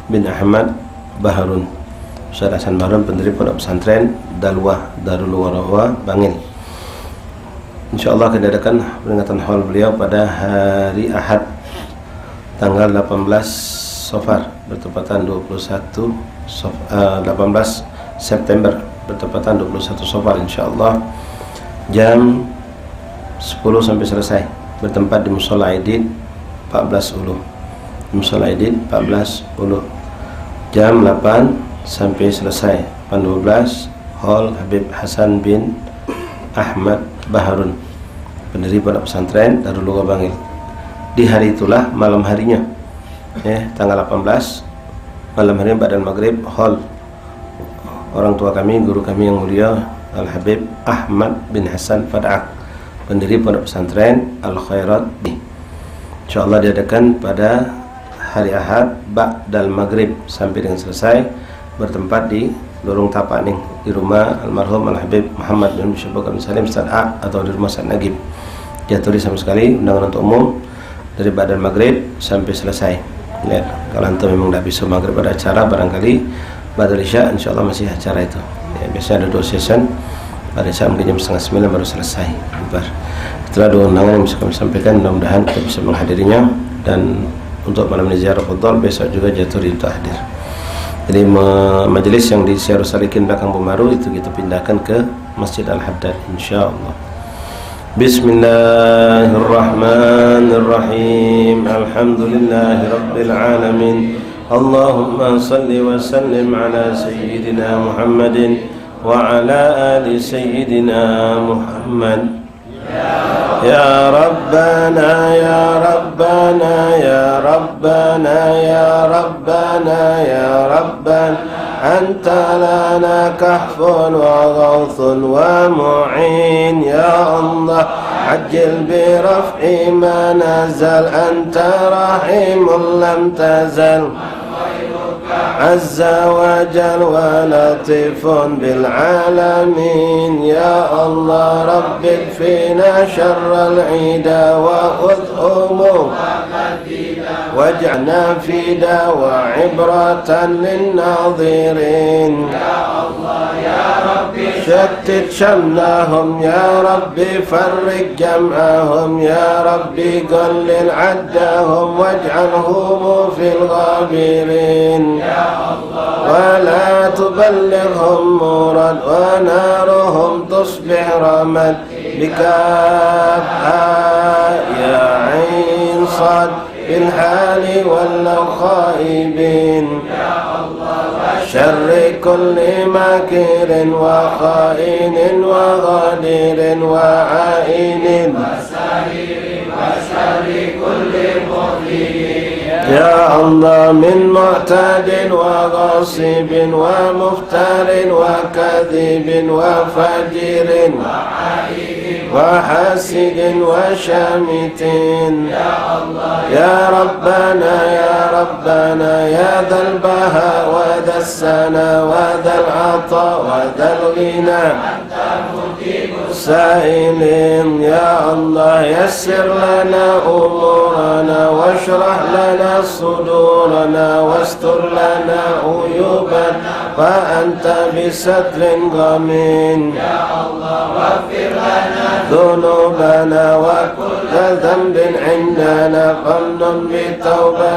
bin Ahmad Baharun, Ustaz Hasan Baharun, pendiri pondok pesantren Dalwah Darul Warawah Bangil. InsyaAllah akan diadakan peringatan haul beliau pada hari Ahad tanggal 18 Safar bertepatan 18 September bertepatan 21 Safar insyaallah jam 10 sampai selesai, bertempat di Mushola Aidin 14 Ulu. Di Mushola Aidin 14 Ulu jam 8 sampai selesai. 12 Hall Habib Hasan bin Ahmad Baharun, pendiri pondok pesantren Darul Lughah Bangil. Di hari itulah malam harinya tanggal 18 malam harinya ba'dal maghrib Hall orang tua kami, guru kami yang mulia Al-Habib Ahmad bin Hasan Fad'ak, pendiri pondok pesantren Al-Khairat. InsyaAllah diadakan pada hari Ahad ba'dal maghrib sampai dengan selesai, bertempat di Lorong Tapaning di rumah almarhum Al-Habib Muhammad bin Syabak bin Salim Stad'a atau di rumah Ustaz Nagib. Jaturi sama sekali undangan untuk umum dari ba'dal maghrib sampai selesai. Lihat, kalau antum memang tidak bisa maghrib pada acara, barangkali ba'dal isya insyaallah masih acara itu. Ya, biasanya ada 2 session. Pada isya mungkin jam 8:30 baru selesai. Bubar. Setelah 2 undangan yang bisa kami sampaikan, mudah-mudahan kita bisa menghadirinya. Dan untuk malam ini ziarah fadhal, besok juga Jaturi itu hadir. Jadi majelis yang di Syarul Salikin belakang Bumaru itu kita pindahkan ke Masjid Al-Haddad insyaallah. بسم الله الرحمن الرحيم الحمد لله رب العالمين اللهم صل وسلم على سيدنا محمد وعلى آل سيدنا محمد يا ربنا يا ربنا يا ربنا يا ربنا يا ربنا أنت لنا كهف وغوث ومعين يا الله عجل برفع ما نزل أنت رحيم لم تزل عز وجل ولطيف بالعالمين يا الله رب اكفنا شر العدا وخذ هموم واجعلنا فدا وعبرة للناظرين يا الله يا ربي شتت شملهم يا ربي فرق جمعهم يا ربي قلل عدهم واجعلهم في الغابرين يا الله ولا تبلغهم مراد ونارهم تصبح رمد بكافها يا عين صاد بالحال ولو خائبين يا الله شر كل ماكر وخائن وغادر وعائن وشر كل مخلين يا الله من معتاد وغاصب ومفتر وكذب وفجر وحاسد وشامت يا الله يا ربنا يا ربنا يا ذا البهاء وذا السنا وذا العطاء وذا الغنى السائلين يا الله يسر لنا أمورنا واشرح لنا صدورنا واستر لنا عيوبنا وأنت بستر ضمين يا الله واغفر لنا ذنوبنا وكل ذنب عندنا فمن بتوبة